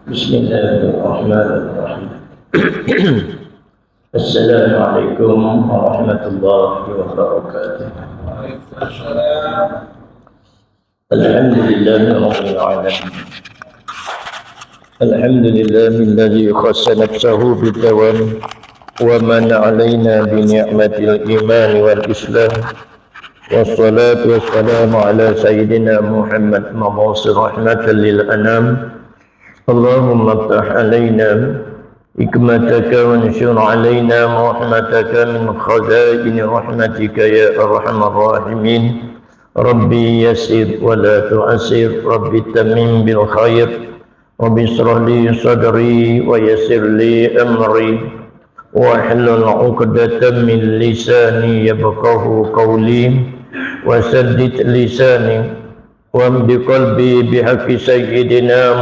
بسم الله الرحمن الرحيم. السلام عليكم ورحمة الله وبركاته. الحمد لله رب العالمين. الحمد لله الذي خص نفسه بالدوام ومن علينا بنعمة الإيمان والإسلام، والصلاة والسلام على سيدنا محمد مبعوث رحمة للأنام. اللهم افتح علينا حكمتك وانشر علينا رحمتك من خزائن رحمتك يا أرحم الراحمين. ربي يسر ولا تعسر، ربي تمم بالخير، ربي اشرح لي صدري ويسر لي أمري واحلل عقدة من لساني يفقه قولي، وسدد لساني واهد قلبي بحق سيدنا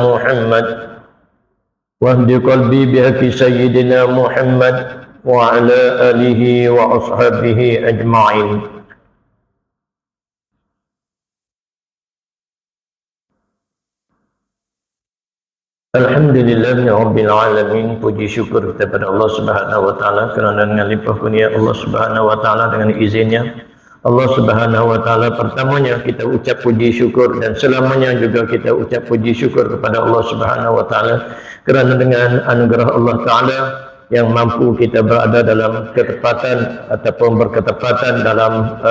محمد وعلى آله وأصحابه أجمعين. Alhamdulillahirrabbilalamin. Puji syukur kepada Allah Subhanahu wa Ta'ala kerana dengan limpah kurnia Allah Subhanahu wa Ta'ala, dengan izinnya Allah Subhanahu wa Ta'ala, pertamanya kita ucap puji syukur dan selamanya juga kita ucap puji syukur kepada Allah Subhanahu wa Ta'ala kerana dengan anugerah Allah Ta'ala yang mampu kita berada dalam ketepatan ataupun berketepatan dalam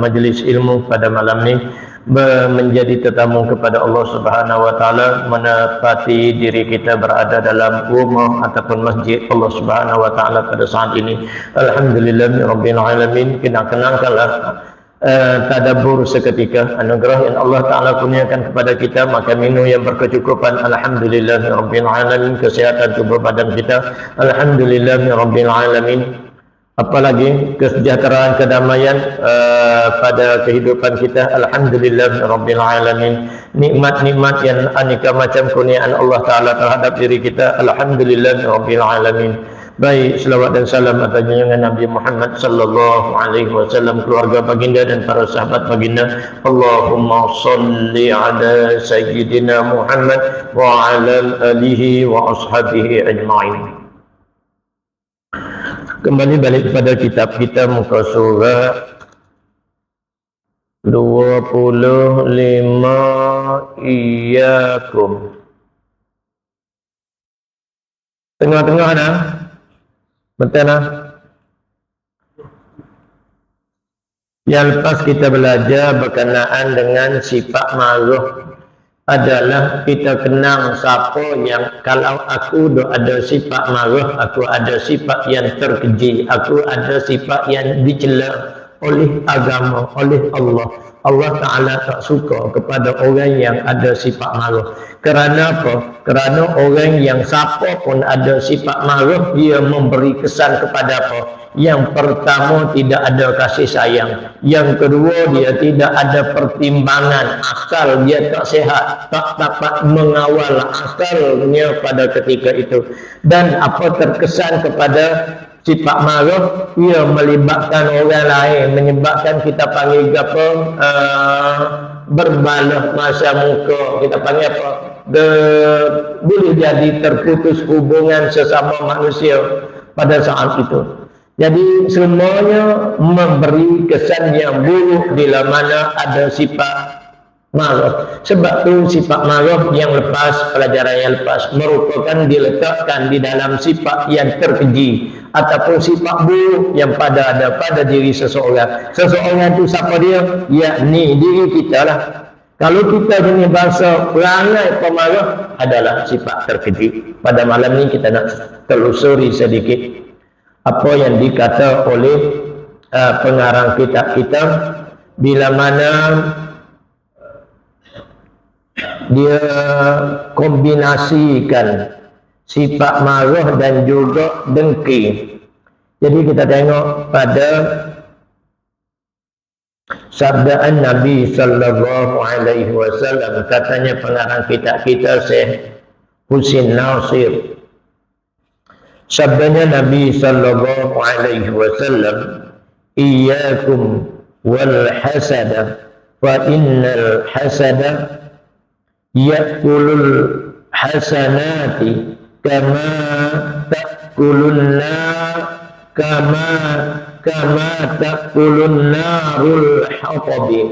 majlis ilmu pada malam ini, menjadi tetamu kepada Allah Subhanahu wa Ta'ala, menepati diri kita berada dalam rumah ataupun masjid Allah Subhanahu wa Ta'ala pada saat ini. Alhamdulillahirabbil alamin. Kenangkanlah tadabbur seketika anugerah yang Allah Ta'ala kurniakan kepada kita, maka minum yang berkecukupan. Alhamdulillahirabbil alamin. Kesihatan tubuh badan kita, alhamdulillahirabbil alamin. Apalagi kesejahteraan, kedamaian pada kehidupan kita, alhamdulillahirabbil alamin. Nikmat-nikmat yang aneka macam kurniaan Allah Ta'ala terhadap diri kita, alhamdulillahirabbil alamin. Baik, selawat dan salam atas junjungan Nabi Muhammad sallallahu alaihi wasallam, keluarga baginda dan para sahabat baginda. Allahumma salli ala sayyidina Muhammad wa ala alihi wa ashabihi ajma'in. Kembali balik kepada kitab kita, muka surat 25, Iyyakum. Tengah-tengah dah. Betul dah. Yang lepas kita belajar berkenaan dengan sifat marah adalah kita kenang siapa yang kalau aku ada sifat marah, aku ada sifat yang terkeji, aku ada sifat yang dicela oleh agama, oleh Allah. Allah Ta'ala tak suka kepada orang yang ada sifat marah. Kerana apa? Kerana orang yang siapa pun ada sifat marah, dia memberi kesan kepada apa? Yang pertama, tidak ada kasih sayang. Yang kedua, dia tidak ada pertimbangan. Akal dia tak sehat, tak dapat mengawal akalnya pada ketika itu. Dan apa terkesan kepada sifat marah, ia melibatkan orang lain, menyebabkan kita panggil apa? Berbalah masa muka, kita panggil apa? Boleh jadi terputus hubungan sesama manusia pada saat itu. Jadi semuanya memberi kesan yang buruk bila mana ada sifat marah. Sebab tu sifat marah yang lepas, pelajaran yang lepas, merupakan diletakkan di dalam sifat yang terkeji ataupun sifat buruk yang ada pada diri seseorang. Seseorang itu siapa dia? Yakni diri kita lah. Kalau kita punya bahasa perangai pemarah adalah sifat terkeji. Pada malam ini kita nak telusuri sedikit apa yang dikata oleh pengarang kitab kita, bila mana dia kombinasikan sifat marah dan juga dengki. Jadi kita tengok pada sabdaan Nabi sallallahu alaihi wasallam, katanya pengarang kitab kita Syekh Husin Nasir. Sabdanya Nabi sallallahu alaihi wasallam, iyyakum wal hasada fa innal hasada ya'kulul hasanati kama ta'kulunna kama ta'kulun narul hatabi.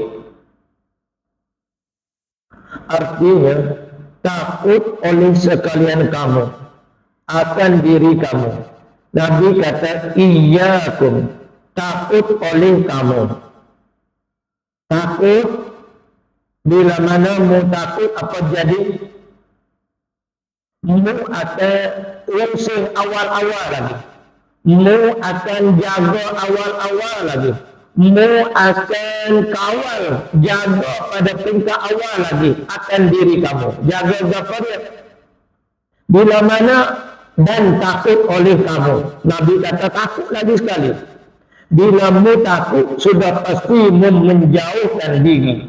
Artinya takut oleh sekalian kamu akan diri kamu. Nabi kata iyyakum, takut oleh kamu. Takut, bila mana mu takut apa jadi? Mu akan unsur awal-awal lagi. Mu akan jaga awal-awal lagi. Mu akan kawal, jaga pada tingkat awal lagi akan diri kamu. Jaga zakarnya. Bila mana dan takut oleh kamu. Nabi kata takut lagi sekali. Bila mu takut, sudah pasti mu menjauhkan diri.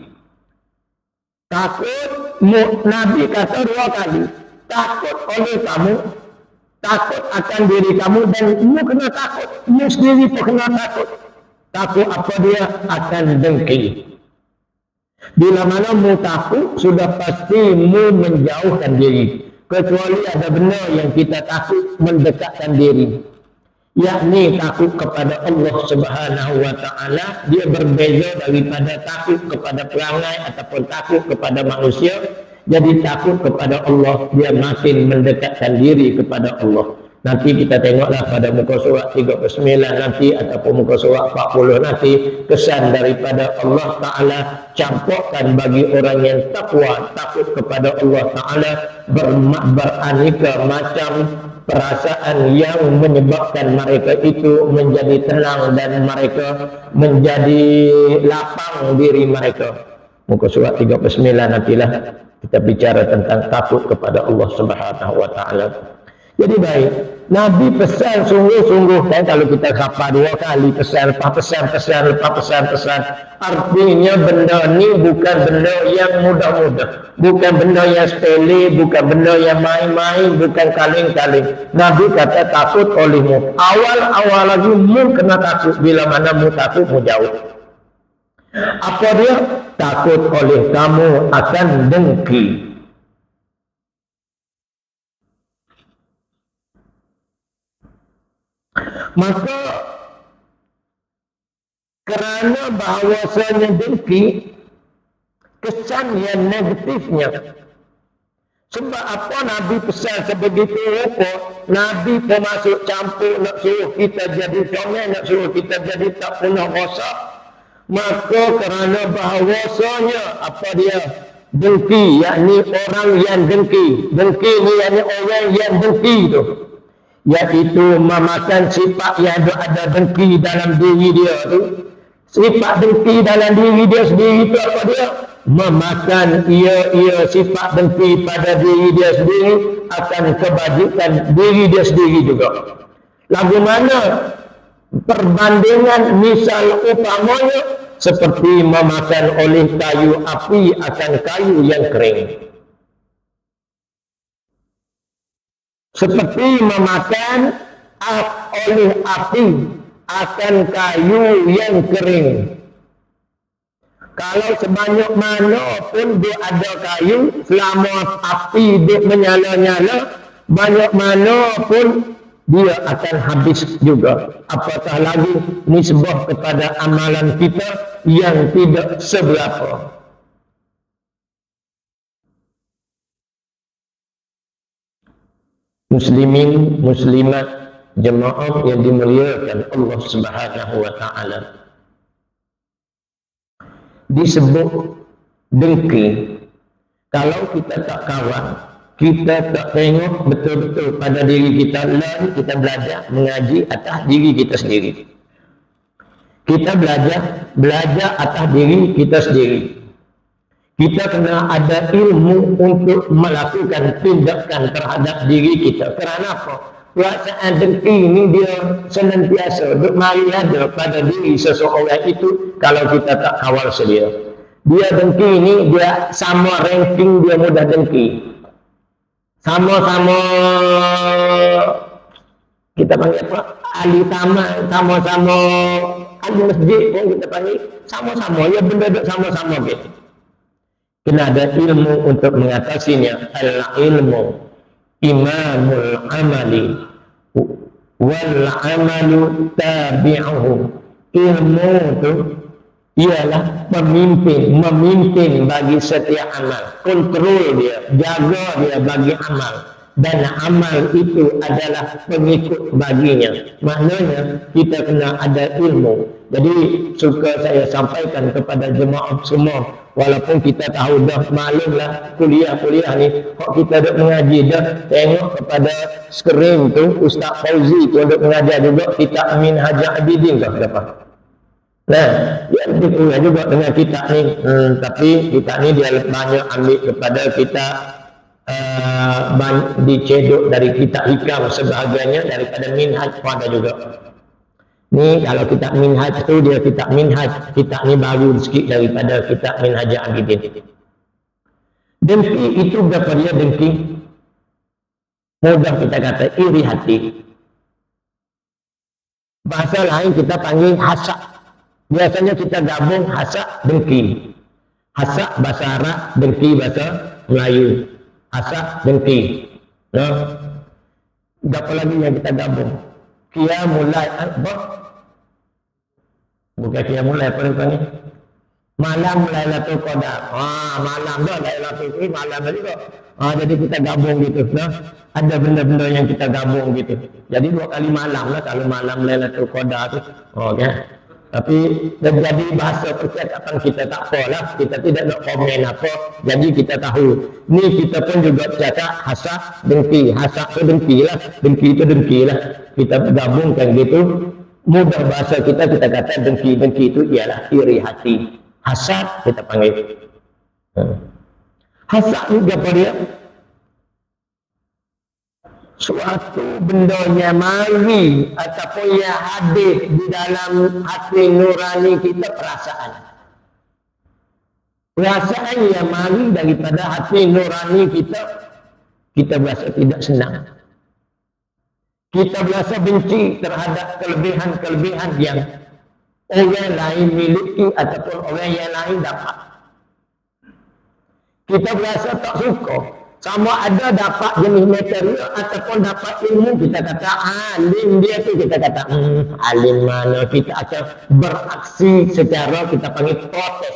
Takut, Nabi kata 2 kali. Takut oleh kamu, takut akan diri kamu, dan mu kena takut. Mu sendiri pun kena takut. Takut apa dia? Akan dengki. Bila mana mu takut, sudah pasti mu menjauhkan diri. Kecuali ada benda yang kita takut mendekatkan diri, yakni takut kepada Allah Subhanahu wa ta'ala. Dia berbeza daripada takut kepada perangai ataupun takut kepada manusia. Jadi takut kepada Allah, dia makin mendekatkan diri kepada Allah. Nanti kita tengoklah pada muka surat 39 nanti ataupun muka surat 40 nanti, kesan daripada Allah Ta'ala campurkan bagi orang yang takwa, takut kepada Allah Ta'ala, beraneka macam perasaan yang menyebabkan mereka itu menjadi tenang dan mereka menjadi lapang diri mereka. Muka surat 39 nantilah kita bicara tentang takut kepada Allah Subhanahu wa ta'ala. Jadi baik, Nabi pesan sungguh-sungguh, kan? Kalau kita khafal 2 kali pesan, lepas pesan, artinya benda ni bukan benda yang mudah-mudah, bukan benda yang sepele, bukan benda yang main-main, bukan kaling-kaling. Nabi kata takut olehmu. Awal-awal lagi mu kena takut. Bila mana mu takut, mu jauh. Apa dia? Takut oleh kamu akan dengki. Maka kerana bahawasanya dengki, kesan yang negatifnya. Sebab apa Nabi pesan sebegitu rupa? Nabi pun masuk campur nak suruh kita jadi comel, nak suruh kita jadi tak pernah rosak. Maka kerana bahawasanya apa dia? Dengki, yakni orang yang dengki. Dengki ni yakni orang yang dengki tu, iaitu memakan sifat yang ada dengki dalam diri dia tu. Sifat dengki dalam diri dia sendiri itu apa dia? Memakan ia sifat dengki pada diri dia sendiri akan kebajikan diri dia sendiri juga. Lagu mana perbandingan misal utamanya seperti memakan oleh kayu api akan kayu yang kering. Seperti memakan oleh api akan kayu yang kering. Kalau sebanyak mana pun dia ada kayu, selama api dia menyala-nyala, banyak mana pun dia akan habis juga. Apatah lagi nisbah kepada amalan kita yang tidak seberapa. Muslimin, muslimat, jemaah yang dimuliakan Allah Subhanahu wa ta'ala. Disebut dengki. Kalau kita tak kawan, kita tak tengok betul-betul pada diri kita, lalu kita belajar mengaji atas diri kita sendiri. Kita belajar atas diri kita sendiri. Kita kena ada ilmu untuk melakukan tindakan terhadap diri kita. Kerana apa? Perasaan dengki ini dia senantiasa duk mari ada pada diri seseorang itu kalau kita tak kawal sedia. Dia dengki ini dia sama ranking dia mudah dengki. Sama-sama kita panggil apa? Ahli taman, sama-sama ahli masjid pun kita panggil sama-sama. Ya benda duk sama-sama gitu. Kena ada ilmu untuk mengatasinya. Al-ilmu imamul amali wal amalu tabi'uhu. Ilmu itu ialah memimpin bagi setiap amal, kontrol dia, jaga dia bagi amal, dan amal itu adalah pengikut baginya. Maknanya kita kena ada ilmu. Jadi suka saya sampaikan kepada jemaah semua, walaupun kita tahu dah maklumlah kuliah ni, kok kita duk mengaji dah, tengok kepada skrin tu Ustaz Fauzi tu duk mengajar juga kitab Minhaj Abidin ke apa. Nah, dia lebih punya juga dengan kitab ni, tapi kitab ni dia banyak ambil kepada kitab dicedok dari kitab hikam sebahagiannya, daripada Minhaj pun ada juga. Ni kalau kitab Minhaj tu dia kitab Minhaj, kitab ni baru sikit daripada kitab Minhaj Abidin. Dengki itu berapa dia dengki? Mudah kita kata iri hati. Bahasa lain kita panggil hasad. Biasanya kita gabung hasad dengki. Hasad bahasa Arab, dengki bahasa Melayu. Hasad dengki. Nah, berapa lagi yang kita gabung? Qiyamulai apa? Bukan qiyamulai apa ni? Malam Lailatul Qadar. Malam dah Lailatul Qadar, malam juga. Jadi kita gabung gitu. Nah, ada benda-benda yang kita gabung gitu. Jadi 2 kali malam lah kalau malam Lailatul Qadar tu. Okey. Tapi jadi bahasa percakapan kita tak apalah, kita tidak nak komen apa, jadi kita tahu ni kita pun juga cakap hasad dengki, hasad tu dengki lah, dengki tu dengki lah, kita gabungkan gitu. Mudah bahasa kita kata dengki itu ialah iri hati. Hasad kita panggil. Hasad juga apa dia? Suatu benda yang mari ataupun yang hadir di dalam hati nurani kita, perasaan yang mari daripada hati nurani kita berasa tidak senang, kita berasa benci terhadap kelebihan-kelebihan yang orang lain miliki ataupun orang yang lain dapat. Kita berasa tak suka. Sama ada dapat jenis material ataupun dapat ilmu, kita kata alim dia tu, kita kata alim mana, kita akan beraksi secara kita panggil protes.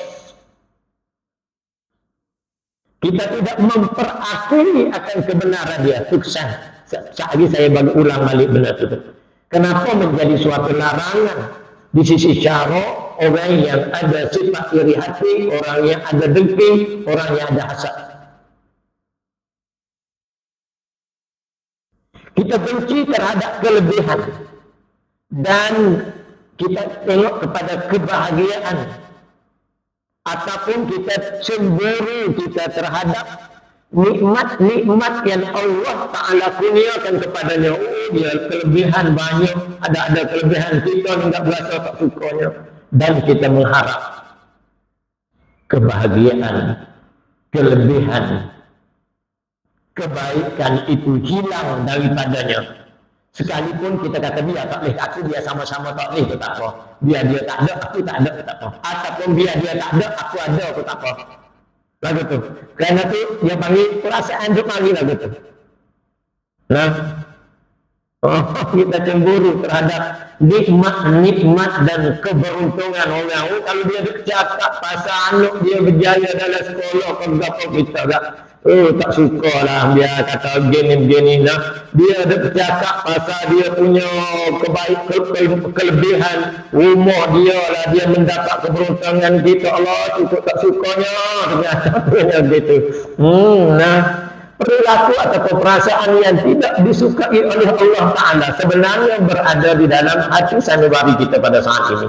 Kita tidak memperakui akan kebenaran dia. Tuksan. Sekali saya bagi ulang balik benar itu. Kenapa menjadi suatu larangan di sisi cara orang yang ada sifat iri hati, orang yang ada dengki, orang yang ada hasad. Kita benci terhadap kelebihan dan kita tengok kepada kebahagiaan, ataupun kita cemburu kita terhadap nikmat-nikmat yang Allah Ta'ala kurniakan kepadanya. Dia kelebihan banyak, ada kelebihan kita tidak berasa tak sukanya, dan kita mengharap kebahagiaan, kelebihan, kebaikan itu hilang daripadanya. Sekalipun kita kata dia tak boleh, aku dia sama-sama tak boleh, tak apa. Biar dia tak ada, aku tak ada, tak apa. Ataupun biar dia tak ada, aku ada, aku tak apa. Lagu tu. Kerana tu dia panggil perasaan tu mari lagu tu. Nah, kita cemburu terhadap nikmat dan keberuntungan orang. Kalau dia cakap pasal anak dia berjaya dalam sekolah, apa kita tak suka lah dia kata begini lah. Dia ada bercakap pasal dia punya kelebihan rumah dia lah, dia mendapat keberuntungan kita, Allah cukup tak sukanya ternyata gitu. Nah, perilaku atau perasaan yang tidak disukai oleh Allah Ta'ala sebenarnya berada di dalam hati sanubari kita pada saat ini.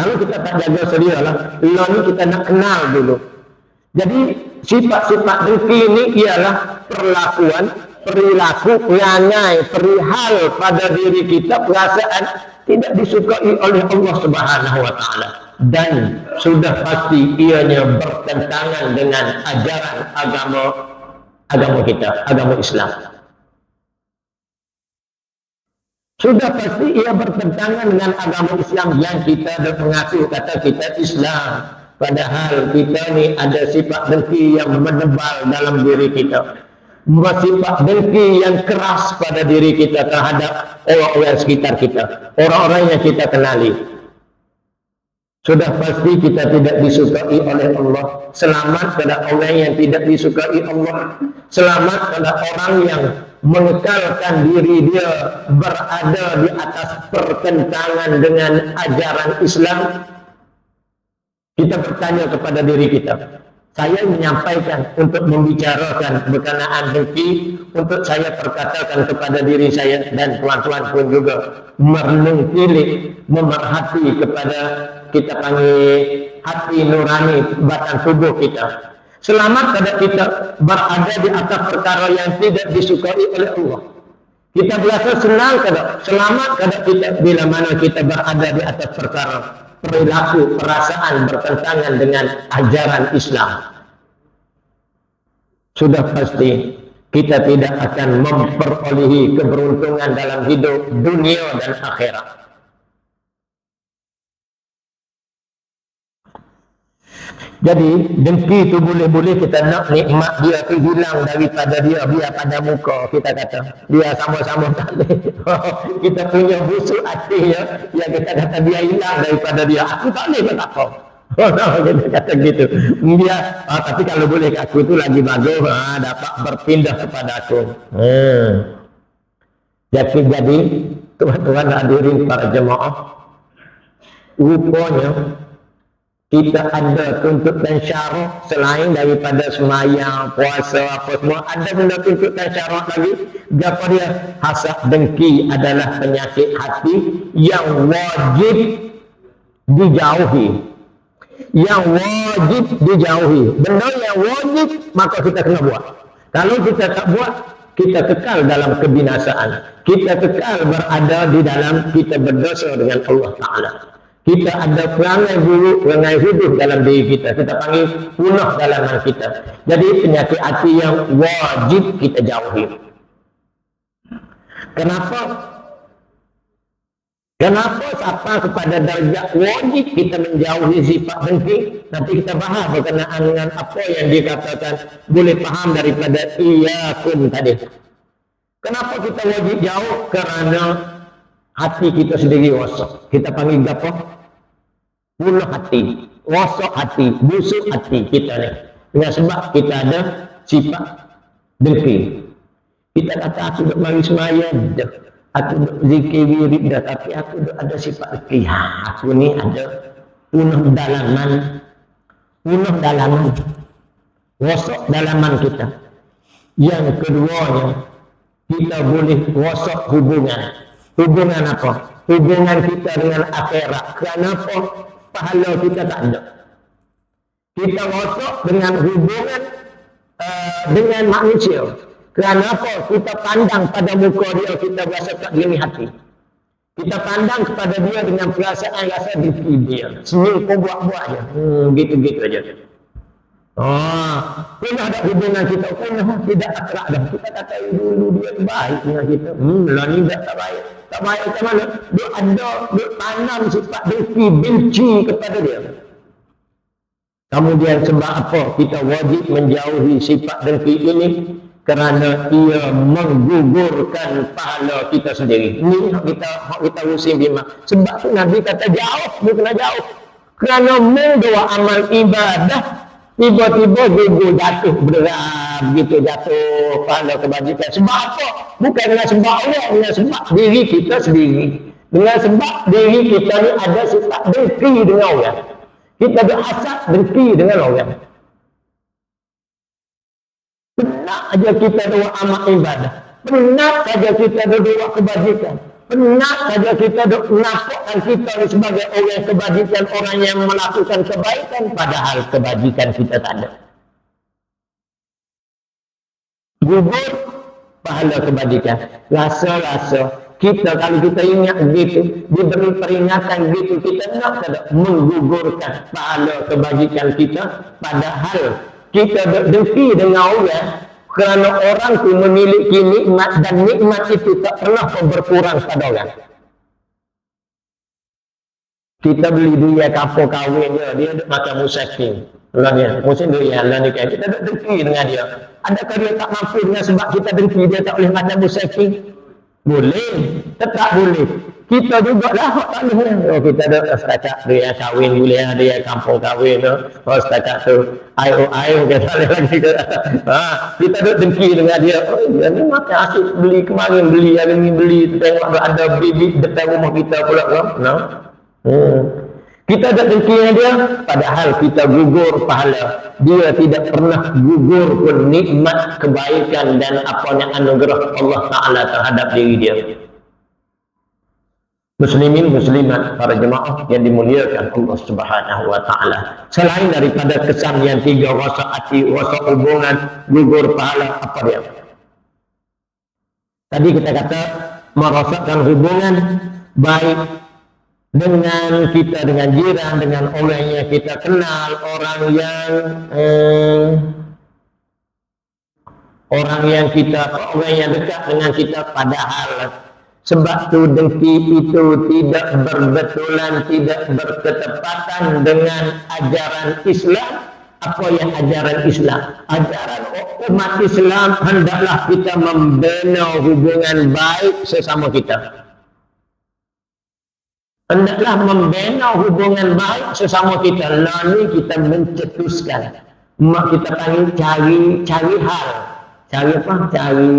Kalau kita tak jaga sedia lah, ini kita nak kenal dulu. Jadi sifat-sifat dengki ini ialah perlakuan, perilaku, perangai, perihal pada diri kita, perasaan tidak disukai oleh Allah Subhanahu Wa Ta'ala, dan sudah pasti ianya bertentangan dengan ajaran agama kita, agama Islam. Sudah pasti ia bertentangan dengan agama Islam yang kita mengaku kata kita Islam. Padahal kita ni ada sifat dengki yang menebal dalam diri kita. Sifat dengki yang keras pada diri kita terhadap orang-orang sekitar kita, orang-orang yang kita kenali. Sudah pasti kita tidak disukai oleh Allah. Selamat pada orang yang tidak disukai Allah. Selamat pada orang yang mengekalkan diri dia berada di atas pertentangan dengan ajaran Islam. Kita bertanya kepada diri kita. Saya menyampaikan untuk membicarakan berkenaan dengki, untuk saya perkatakan kepada diri saya dan tuan-tuan pun juga merenung pilih, memerhati kepada kita panggil hati nurani batang tubuh kita. Selamat pada kita berada di atas perkara yang tidak disukai oleh Allah. Kita biasa senang kada, selamat kada kita bila mana kita berada di atas perkara perilaku, perasaan bertentangan dengan ajaran Islam. Sudah pasti kita tidak akan memperolehi keberuntungan dalam hidup dunia dan akhirat. Jadi dengki itu boleh-boleh kita nak nikmat dia tu hilang daripada dia, biar pada muka kita kata. Biar sama-sama tak boleh. Kita punya busuk hati ya, yang kita kata biar hilang daripada dia. Aku tak boleh kata apa. Kita kata gitu. Biar, tapi kalau boleh aku tu lagi bagus, dapat berpindah kepada aku. Jadi tuan-tuan hadirin para jemaah, rupanya kita ada tuntutan syarak selain daripada semayang, puasa, apa semua. Ada benda tuntutan syarak lagi. Gapa dia? Hasad dengki adalah penyakit hati yang wajib dijauhi. Yang wajib dijauhi. Benda yang wajib, maka kita kena buat. Kalau kita tak buat, kita kekal dalam kebinasaan. Kita kekal berada di dalam kita berdosa dengan Allah Ta'ala. Kita ada perangai buruk, perangai hidup dalam diri kita. Kita panggil punah dalam kita. Jadi penyakit hati yang wajib kita jauhi. Kenapa? Kenapa sampai kepada darjat wajib kita menjauhi sifat dengki? Nanti kita bahas berkenaan dengan apa yang dikatakan boleh faham daripada iyakum tadi. Kenapa kita wajib jauh? Kerana hati kita sendiri rosak. Kita panggil apa? Punah hati, rosak hati, busuk hati kita ni. Dengan sebab kita ada sifat dengki. Kita kata aku duk mari sembahyang dah. Aku duk zikir wirid dah, tapi aku duk ada sifat dengki. Aku ni ada punah dalaman. Punah dalaman. Rosak dalaman kita. Yang keduanya, kita boleh rosak hubungan. Hubungan apa? Hubungan kita dengan akhirat. Kenapa? Pahala kita tak ada. Kita rosak dengan hubungan dengan manusia. Kenapa? Kita pandang pada muka dia, kita rasa tak gini hati. Kita pandang kepada dia dengan perasaan rasa dengki dia. Senyum pun buat-buat je. Gitu-gitu aja. Pernah ada hubungan kita, pernah tidak akrab dah. Kita kata dulu dia baik dengan kita. Lah ni tak baik. Tak baik macam mana? Dia ada, dia tanam sifat dengki, benci kepada dia. Kemudian sebab apa kita wajib menjauhi sifat dengki ini? Kerana ia menggugurkan pahala kita sendiri. Ini kita musim bimbang. Sebab tu Nabi kata jauh, dia kena jauh. Kerana membuat amal ibadah tiba-tiba gugur, jatuh berat, begitu jatuh pahala kebajikan. Sebab apa? Bukan dengan sebab Allah, dengan sebab diri kita sendiri. Dengan sebab diri kita ni ada sifat dengki dengan orang. Kita berhasad dengki dengan orang. Pernah aja kita buat amal ibadah. Pernah saja kita buat kebajikan. Pernah saja kita menampakkan kita sebagai orang kebajikan, orang yang melakukan kebaikan, padahal kebajikan kita tak ada. Gugur pahala kebajikan. Rasa-rasa kita kalau kita ingat begitu, diberi peringatan begitu, kita nak tidak menggugurkan pahala kebajikan kita, padahal kita dengki dengan orang kerana orang itu memiliki nikmat dan nikmat itu tak pernah berkurang pada orang. Kita beli dia kapur kahwin dia duk makan musaking. Orangnya, musim dia lah ni kan. Kita duk dengki dengan dia. Adakah dia tak mampu dengan sebab kita dengki dia tak boleh makan musaking? Boleh, tetap boleh. Kita juga lah tak boleh. Oh, kita ada setakat dia kahwin boleh, dia kampung kahwin tu. Oh, setakat tu ayo kita lagi ke. Kita duk dengki dengan dia. Oh, dia ni makan asyik beli kemarin beli hari ni beli tengok ada bibit depan rumah kita pula kan. No. Kita ada dengki dengan dia, padahal kita gugur pahala. Dia tidak pernah gugur pun nikmat kebaikan dan apanya anugerah Allah Ta'ala terhadap diri dia. Muslimin muslimat, para jemaah yang dimuliakan Allah Subhanahu wa Ta'ala. Selain daripada kesan yang tiga, rasa hati, rasa hubungan, gugur pahala, apa dia? Tadi kita kata merasakan hubungan baik dengan kita, dengan jiran, dengan orang yang kita kenal, orang yang dekat dengan kita, padahal sebab tu dengki itu tidak berbetulan, tidak berketepatan dengan ajaran Islam. Apa yang ajaran Islam? Ajaran umat Islam hendaklah kita membina hubungan baik sesama kita. Hendaklah membina hubungan baik sesama kita. Lalu kita mencetuskan. Mak kita panggil cari hal. Cari apa? Cari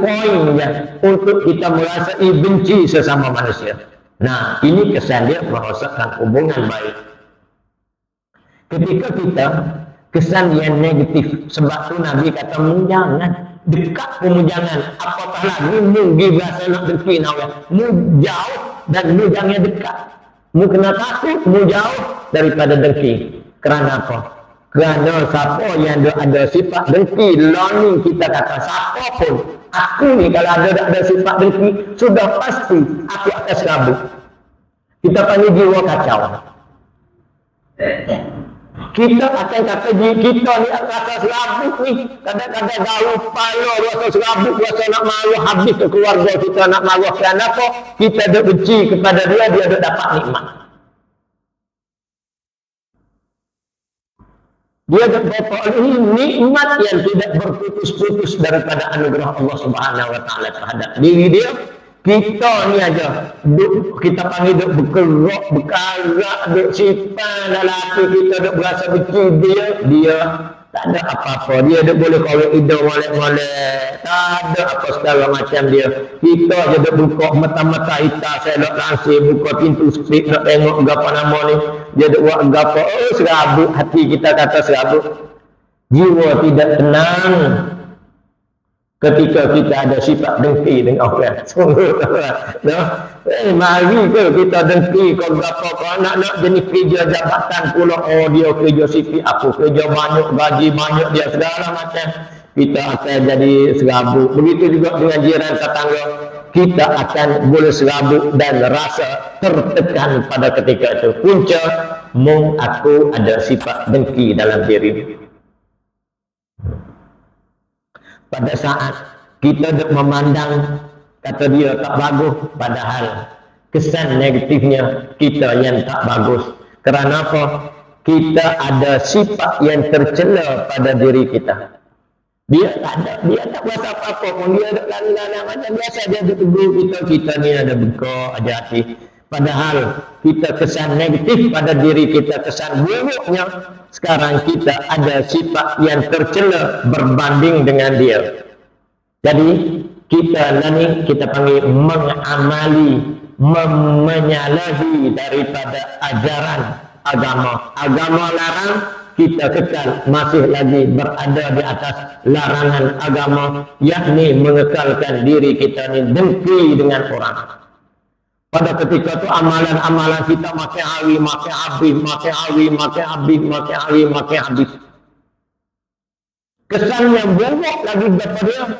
poin je untuk kita merasai benci sesama manusia. Nah, ini kesan dia merasakan hubungan baik. Ketika kita kesan yang negatif, sebab tu Nabi kata jangan dekat pun jangan, apatah lagi mu berasa nak dengki nak orang, mu jauh dan mu jangan dekat, mu kena takut, mu jauh daripada dengki. Kerana apa? Kerana siapa yang ada sifat dengki, lalu kita kata siapa pun, aku ni kalau ada sifat dengki, sudah pasti aku akan serabut. Kita panggil jiwa kacau. Kita akan kata kita ni rasa serabut ni, kadang-kadang gaul pala rasa serabut, rasa nak malu habis ke keluarga kita, nak marah kenapa kita duk benci kepada dia duk dapat nikmat. Dia dapat nikmat yang tidak berputus-putus daripada anugerah Allah Subhanahu wa Ta'ala terhadap diri dia. Kita ni aja kita panggil duk bergerak duk simpan dalam hati kita, duk berasa benci dia tak ada apa-apa, dia duk boleh kawin hidung molek-molek, tak ada apa segala macam dia. Kita je duk buka mata-mata hitam, selok langsir, buka pintu speak nak tengok apa nama ni, dia duk buat apa, serabut hati kita, kata serabut. Jiwa tidak tenang ketika kita ada sifat dengki dengan orang. Mari ke kita dengki kau berapa kau nak jenis kerja jabatan pula, dia kerja sipil, aku kerja banyak, gaji banyak, dia segala macam, kita akan jadi serabut. Begitu juga dengan jiran tetangga, kita akan boleh serabut dan rasa tertekan pada ketika itu. Punca aku ada sifat dengki dalam diri. Pada saat kita memandang kata dia tak bagus, padahal kesan negatifnya kita yang tak bagus. Kerana apa? Kita ada sifat yang tercela pada diri kita. Dia tak berasa apa-apa pun, dia ada lalu-lalu macam biasa, dia tegur kita ni ada bengkok aja hati. Padahal kita kesan negatif pada diri kita, kesan buruknya, sekarang kita ada sifat yang tercela berbanding dengan dia. Jadi kita panggil mengamali, menyalahi daripada ajaran agama. Agama larang, kita kekal masih lagi berada di atas larangan agama, yakni mengekalkan diri kita ni dengki dengan orang. Pada ketika itu amalan-amalan kita makin habis. Kesan yang buruk lagi daripada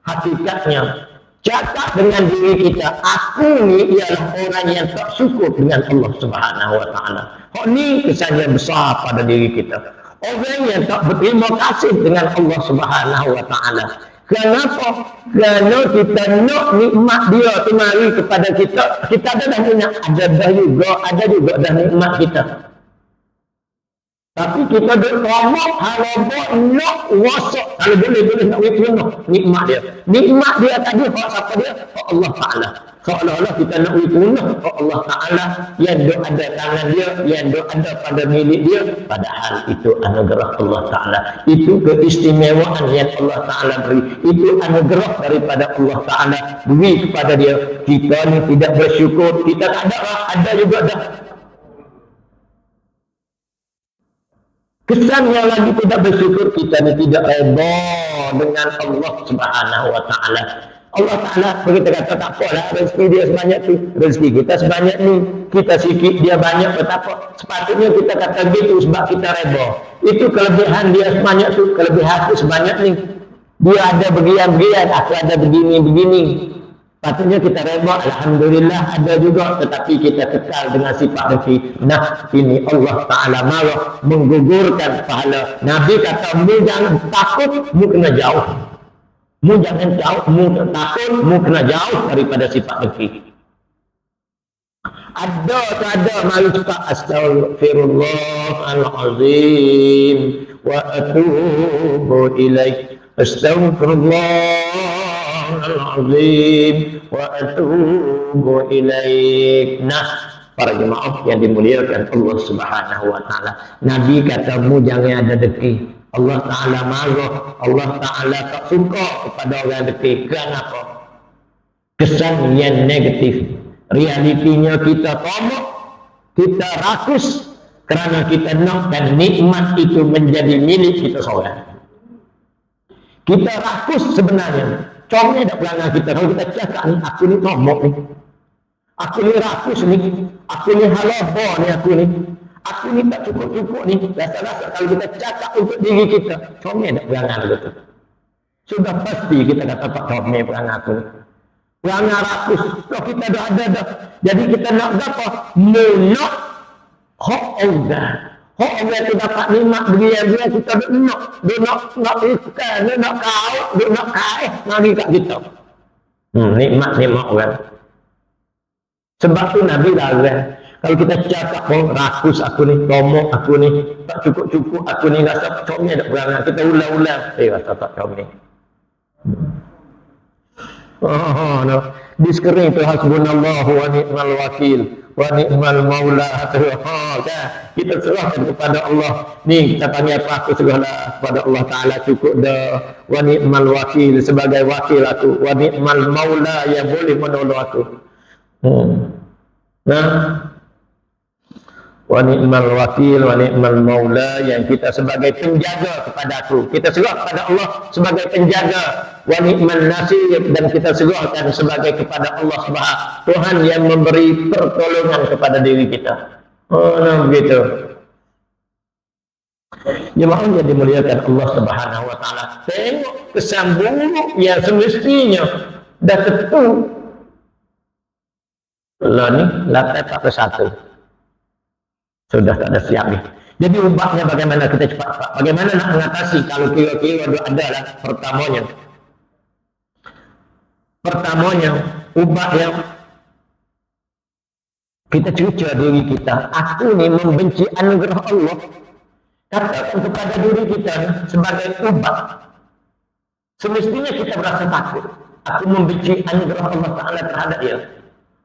hakikatnya. Cakap dengan diri kita, aku ni ialah orang yang tak syukur dengan Allah Subhanahu wa Ta'ala. Ini kesan yang besar pada diri kita. Orang yang tak berterima kasih dengan Allah Subhanahu wa Ta'ala. Kenapa? Kerana kita nak nikmat dia tu mari kepada kita. Kita ada dah minat, ada juga dah nikmat kita. Tapi kita duk ngomong harap nak rosak. Kalau boleh nak wikuna nikmat dia. Nikmat dia tadi hak siapa dia? Hak Allah Ta'ala. Seolah-olah kita nak wikuna hak Allah Ta'ala yang duk ada tangan dia, yang duk ada pada milik dia. Padahal itu anugerah Allah Ta'ala. Itu keistimewaan yang Allah Ta'ala beri. Itu anugerah daripada Allah Ta'ala beri kepada dia. Kita ni tidak bersyukur. Kita tak ada juga dah. Kesannya lagi tidak bersyukur, kita ni tidak redha dengan Allah Subhanahu wa Ta'ala. Allah Ta'ala kita kata tak apalah rezeki dia sebanyak tu, rezeki kita sebanyak ni, kita sikit dia banyak, betapa sepatutnya kita kata gitu sebab kita redha. Itu kelebihan dia sebanyak tu, kelebihan aku sebanyak ni. Dia ada bagian-bagian, aku ada begini-begini. Patutnya kita redha, alhamdulillah ada juga, tetapi kita kekal dengan sifat rezeki. Nah, ini Allah Ta'ala marah, menggugurkan pahala. Nabi kata, mu jangan takut, mu kena jauh. Mu jangan jauh, mu takut, mu kena jauh daripada sifat rezeki. Ada tak ada, mari cepat astaghfirullahalazim wa atubu ilaih. Astaghfirullahalazim wa atubu ilaik. Nah, para jemaah yang dimuliakan Allah Subhanahu wa Ta'ala, Nabi kata mu jangan ada deki. Allah Ta'ala marah, Allah Ta'ala tak suka kepada orang deki. Kenapa? Kesan yang negatif. Realitinya kita tamak, kita rakus kerana kita nakkan nikmat itu menjadi milik kita seorang. Kita rakus sebenarnya. Contohnya tak pelanggan kita. Kalau kita cakap ni, aku ni tomok ni. Aku ni rakus ni. Aku ni halaba ni aku ni. Aku ni tak cukup-cukup ni. Rasa-rasa kalau kita cakap untuk diri kita. Contohnya tak pelanggan kita. Sudah pasti kita kata Pak Tommy pelanggan aku ni. Pelanggan rakus. Kalau kita dah ada dah. Jadi kita nak apa? Nak hak Allah. Hak Allah tu dapat nikmat beria-beria kita nak ikan, nak kau, nak kait, mari kat kita. Nikmat orang. Sebab tu Nabi larang. Kalau kita cakap rakus aku ni, tomok aku ni, tak cukup-cukup aku ni, rasa macam ni ada perangai. Kita ulang-ulang, rasa tak macam ni. No. Di skrin tu hasbunallahu wa ni'mal wakil wa ni'mal maula. Kita serahkan kepada Allah. Ni kita tanya apa, aku serahlah kepada Allah Ta'ala, cukup dah. Wa ni'mal wakil, sebagai wakil aku. Wa ni'mal maula, yang boleh menolong aku. Nah, wa ni'mal wakil wa ni'mal maula, yang kita sebagai penjaga kepada aku. Kita serah kepada Allah sebagai penjaga. Wa ni'man nasir, dan kita serahkan sebagai kepada Allah Subhanahu, Tuhan yang memberi pertolongan kepada diri kita. Nah, begitu. Jemaah yang dimuliakan Allah Subhanahu wa Ta'ala, tengok kesan buruk yang semestinya dah tentu. Lah ni, lantai 41. Sudah tak ada siap ni. Jadi ubahnya bagaimana kita cepat-cepat. Bagaimana nak mengatasi kalau kira-kira ada lah. Pertamanya, ubah yang kita cerca diri kita. Aku ni membenci anugerah Allah. Katakan kepada diri kita sebagai ubah. Semestinya kita berasa takut. Aku membenci anugerah Allah Ta'ala terhadap dia.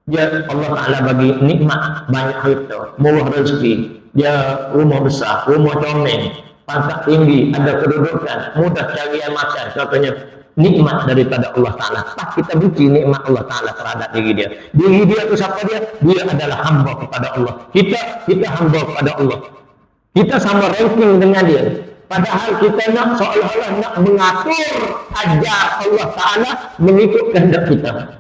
Dia Allah Ta'ala bagi nikmat, banyak harta, murah rezeki, dia rumah besar, rumah comel, pangkat tinggi, ada kedudukan, mudah cari yang makan. Contohnya nikmat daripada Allah Ta'ala. Tak kita benci nikmat Allah Ta'ala terhadap diri dia. Diri dia itu siapa dia? Dia adalah hamba kepada Allah. Kita hamba kepada Allah. Kita sama ranking dengan dia. Padahal kita nak seolah-olah nak mengatur ajar Allah Ta'ala mengikut kehendak kita.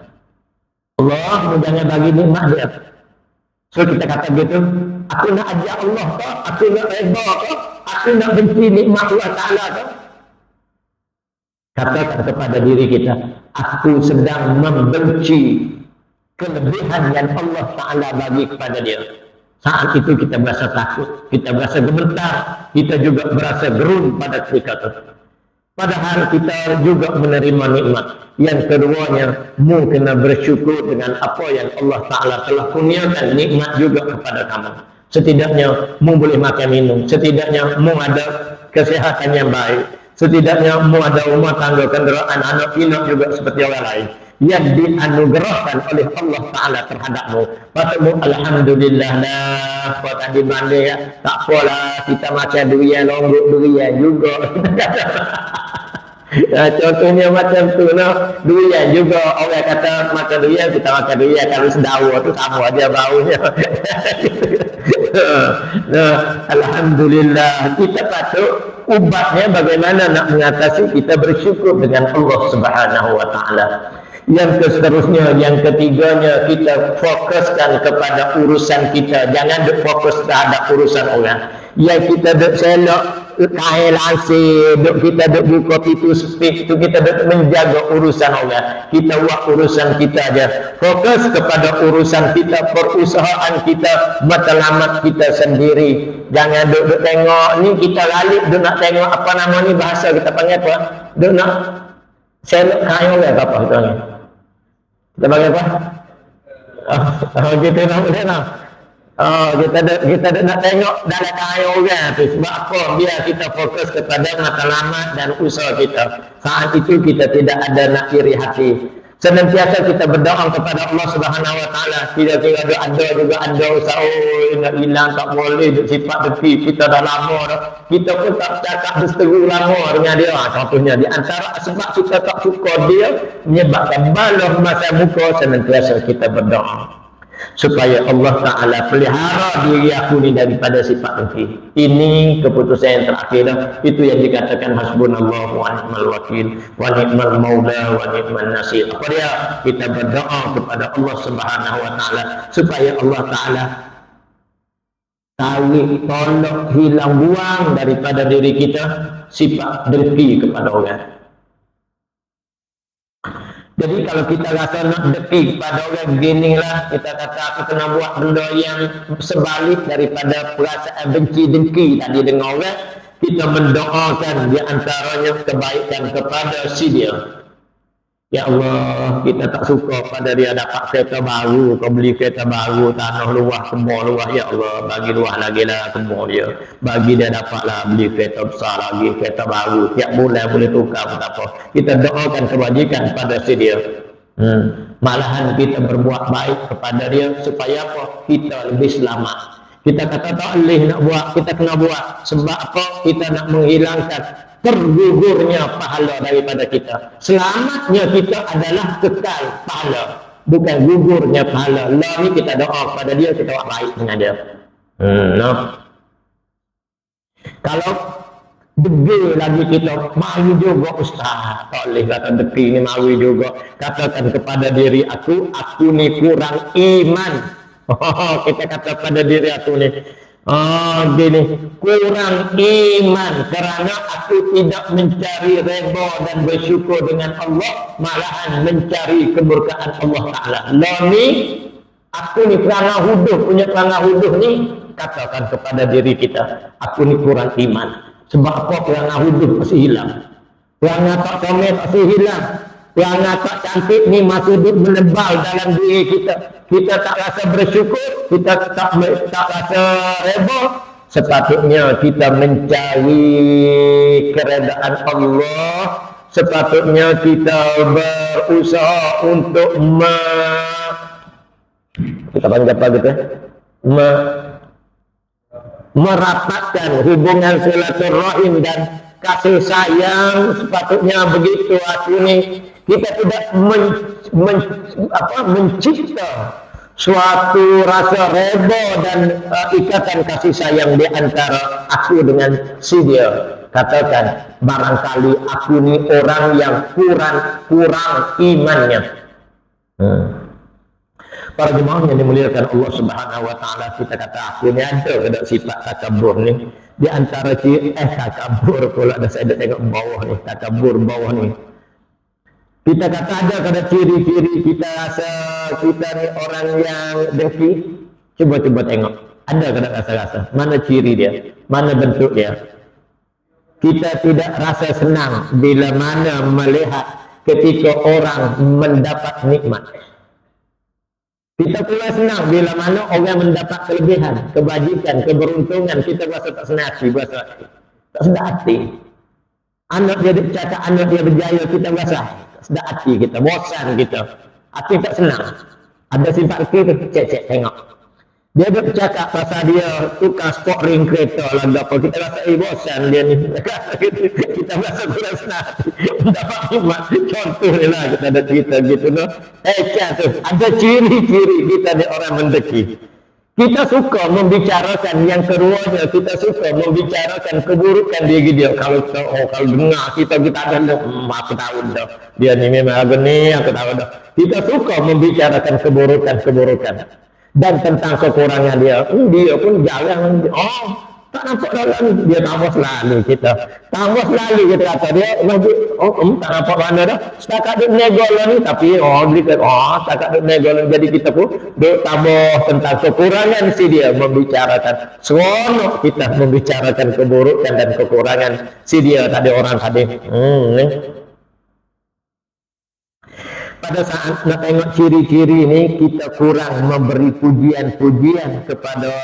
Allah jangan bagi nikmat dia. So kita kata gitu, aku nak ajar Allah ke? Aku nak redha ke? Aku nak benci nikmat Allah Ta'ala ke? Katakan kepada diri kita, aku sedang membenci kelebihan yang Allah Ta'ala bagi kepada dia. Saat itu kita berasa takut, kita berasa gemetar, kita juga berasa gerun pada ketika itu. Padahal kita juga menerima nikmat. Yang keduanya, mu kena bersyukur dengan apa yang Allah Ta'ala telah kurniakan nikmat juga kepada kamu. Setidaknya mu boleh makan minum, setidaknya mu ada kesehatan yang baik, setidaknya mu ada rumah tangga, kenderaan, anak pinak juga seperti orang lain yang dianugerahkan oleh Allah Ta'ala terhadapmu. Patutmu alhamdulillah lah. Kau tadi banding ya, tak apalah, kita makan durian, longgok durian juga. Ya, contohnya macam tu no. Durian juga, orang kata makan durian, kita makan durian. Kalau sedawa tu sama aja baunya. Nah, alhamdulillah, kita patut ubatnya bagaimana nak mengatasi, kita bersyukur dengan Allah Subhanahu wa Ta'ala. Yang seterusnya, yang ketiganya, kita fokuskan kepada urusan kita. Jangan fokus terhadap urusan orang. Yang kita duk selok kain langsir, kita duk buka pintu speak tu, kita duk menjaga urusan orang. Kita buat urusan kita aja. Fokus kepada urusan kita, perusahaan kita, matlamat kita sendiri. Jangan duk tengok ni, kita lalik duk nak tengok apa nama ni, bahasa kita panggil apa? Duk nak selok kain orang apa kita panggil? Kita panggil apa? Kita nak tengok. Kita nak tengok dalam kain orang tu. Sebab apa? Biar kita fokus kepada matlamat dan usaha kita. Saat itu kita tidak ada nak iri hati. Senantiasa kita berdoa kepada Allah Subhanahu wa Ta'ala. Kira-kira ada juga ada usaha, nak hilang tak boleh, sifat deki kita dah lama dah. Kita pun tak cakap berseteru lama dengan dia. Contohnya di antara sebab kita tak suka dia menyebabkan balah masa muka, senantiasa kita berdoa supaya Allah Ta'ala pelihara diri aku ni daripada sifat dengki. Ini keputusan yang terakhir dah. Itu yang dikatakan hasbunallahu wa ni'mal wakil wa ni'mal maula wa ni'mal nasir. Apa dia? Kita berdoa kepada Allah Subhanahu wa Ta'ala supaya Allah Ta'ala tarik, tolak, hilang, buang daripada diri kita sifat dengki kepada orang. Jadi kalau kita rasa nak deki pada orang beginilah, kita kata aku kena buat benda yang sebalik daripada perasaan benci dengki tadi dengan orang, kita mendoakan di antaranya kebaikan kepada si dia. Ya Allah, kita tak suka pada dia dapat kereta baru, kau beli kereta baru, tanah luah, kebun luah, ya Allah, bagi luah lagi lah kebun dia. Bagi dia dapatlah beli kereta besar lagi, kereta baru, tiap bulan boleh tukar pun tak apa. Kita doakan kebajikan pada si dia. Malahan kita berbuat baik kepada dia supaya apa? Kita lebih selamat. Kita kata tak boleh nak buat, kita kena buat. Sebab apa? Kita nak menghilangkan tergugurnya pahala daripada kita. Selamatnya kita adalah kekal pahala, bukan gugurnya pahala. Allah ni kita doa kepada dia, kita buat baik dengan dia. Kalau degil lagi kita, malu juga ustaz, tak boleh kata deki ni malu juga. Katakan kepada diri aku ni kurang iman. Kita kata pada diri aku ni, gini, kurang iman kerana aku tidak mencari redha dan bersyukur dengan Allah, malahan mencari kemurkaan Allah Ta'ala. Lo ni, aku ni pelanggar huduh, punya pelanggar huduh ni, katakan kepada diri kita, aku ni kurang iman. Sebab apa? Pelanggar huduh pasti hilang, pelanggar tak komen pasti hilang, pelanggar tak cantik ni masih menebal dalam diri kita. Kita tak rasa bersyukur, kita tak rasa redha. Sepatutnya kita mencari keredaan Allah. Sepatutnya kita berusaha untuk kita panggil apa gitu, merapatkan hubungan silaturahim dan kasih sayang. Sepatutnya begitu aku ni. Kita tidak mencipta suatu rasa redha dan ikatan kasih sayang di antara aku dengan si dia. Katakan, barangkali aku ni orang yang kurang imannya. Para jemaah yang dimuliakan Allah Subhanahu wa Ta'ala, kita kata aku ni ada kedak sifat takabur ni. Di antara takabur pula dah saya tengok bawah ni, takabur bawah ni. Kita kata ada kada ciri-ciri kita rasa kita ni orang yang dengki. Cuba tengok, ada kada rasa-rasa. Mana ciri dia? Mana bentuk dia? Kita tidak rasa senang bila mana melihat ketika orang mendapat nikmat. Kita pula senang bila mana orang mendapat kelebihan, kebajikan, keberuntungan. Kita rasa tak senang hati, tak sedap hati. Anak dia cakap anak dia berjaya, kita rasa tak sedap hati kita, bosan kita. Hati tak senang. Ada sifat kita, cek tengok. Dia bercakap pasal dia tukar sport ring kereta lah apa. Kita rasa bosan dia ni. Kita rasa kurang senang. Dapat nikmat. Contoh ni lah kita ada cerita gitu no. Tu ada ciri-ciri kita ni orang mendeki. Kita suka membicarakan yang keduanya, kita suka membicarakan keburukan dia. Kalau dengar kita ada aku tahu dah. Dia ni memang agni, aku tahu dah. Kita suka membicarakan keburukan. Dan tentang kekurangan dia pun jarang. Tak nampak dalam dia tambah selalu kita kata dia tak nampak mana dah setakat dia negol ni tapi setakat dia negol jadi kita pun dia tambah tentang kekurangan si dia membicarakan seronok kita membicarakan keburukan dan kekurangan si dia tadi orang tadi pada saat nak tengok ciri-ciri ni kita kurang memberi pujian-pujian kepada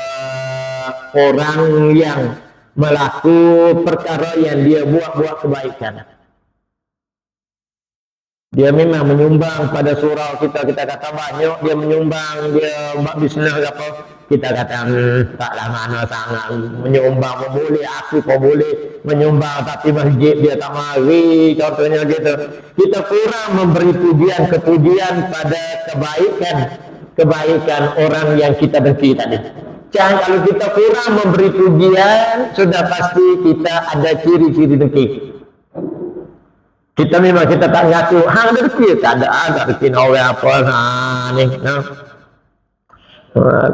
orang yang melakukan perkara yang dia buat kebaikan. Dia memang menyumbang pada surau kita kata banyak dia menyumbang, dia buat bisnes apa kita kata taklah mana sangat menyumbang boleh, aku pun boleh menyumbang tapi masjid dia tak mari contohnya gitu. Kita kurang memberi pujian pada kebaikan orang yang kita dengki tadi. Kalau kita kurang memberi pujian, sudah pasti kita ada ciri-ciri dengki. Kita memang kita tak ngaku, hang dengki, tak ada dengki orang apa ni.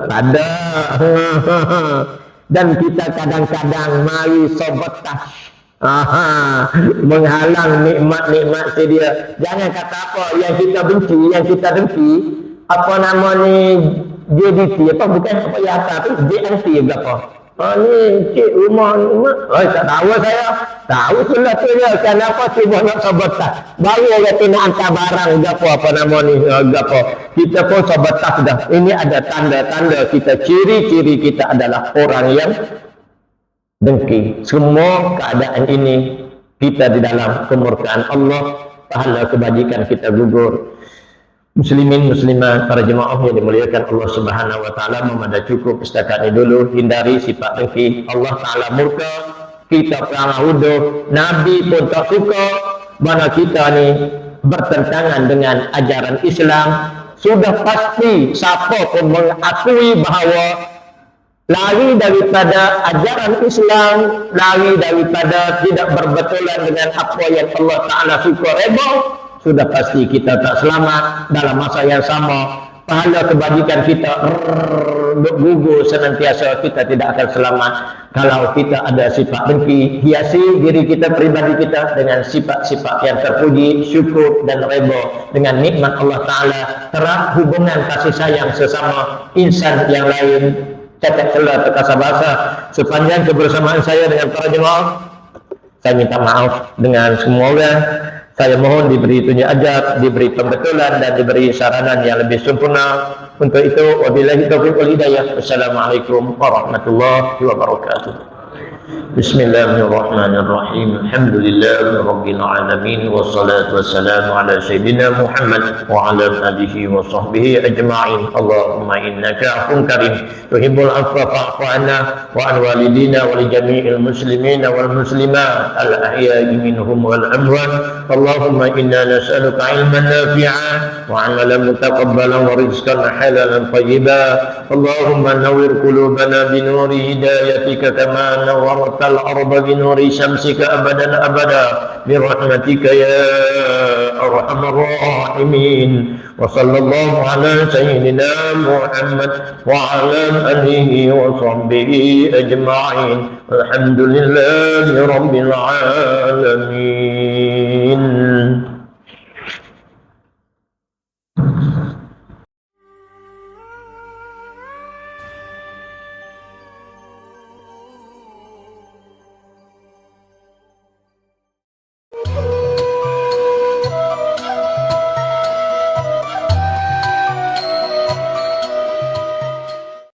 Tak ada. Dan kita kadang-kadang mari sabotaj. Menghalang nikmat-nikmat si dia. Jangan kata apa yang kita benci, yang kita dengki, apa nama ni JDT apa bukan apa ya tapi JNT berapa ni cik rumah tak tahu saya tahu sudah tu dia kenapa cuba nak sabotaj baru orang tu nak hantar barang apa nama ni kita pun sabotaj dah. Ini ada tanda-tanda kita, ciri-ciri kita adalah orang yang dengki. Semua keadaan ini kita di dalam kemurkaan Allah, pahala kebajikan kita gugur. Muslimin muslimat para jemaah yang dimuliakan Allah Subhanahu wa taala, memada cukup setakat ini dulu. Hindari sifat dengki. Allah taala murka, kita pernah hidup, Nabi pun tak suka. Mana kita ni bertentangan dengan ajaran Islam, sudah pasti siapa pun mengakui bahawa lari daripada ajaran Islam, lari daripada tidak berbetulan dengan apa yang Allah taala suka redha, sudah pasti kita tak selamat. Dalam masa yang sama, pahala kebajikan kita gugur senantiasa, kita tidak akan selamat. Kalau kita ada sifat dengki, hiasi diri kita, pribadi kita dengan sifat-sifat yang terpuji, syukur dan redha dengan nikmat Allah Ta'ala, erat hubungan kasih sayang sesama insan yang lain. Catat celah terkasa bahasa sepanjang kebersamaan saya dengan para jemaah, saya minta maaf dengan semua orang. Saya mohon diberi tunjuk ajar, diberi pembetulan dan diberi saranan yang lebih sempurna. Untuk itu, wabillahi taufiq wal hidayah. Wassalamualaikum warahmatullahi wabarakatuh. Bismillahirrahmanirrahim. Alhamdulillahi rabbil alamin, wassalatu wassalamu ala sayyidina Muhammad wa ala alihi wa sahbihi ajma'in. Allahumma innaka afuwwun karim tuhibbul afwa fa'fu anna wa an walidina wa li jami'il muslimina wal muslimat al ahya'i minhum wal amwat. Allahumma inna nas'aluka ilman nafi'an wa 'amalan mutaqabbalan wa rizqan halalan tayyiban. Allahumma nawwir qulubana bi nuri hidayatika kama nawwarta al-arda bi nuri syamsika abadan abada bi rahmatika ya arhamar rahimin. Wa sallallahu ala sayyidina Muhammad wa ala alihi wa sahbihi ajma'in. Alhamdulillahi rabbil alamin.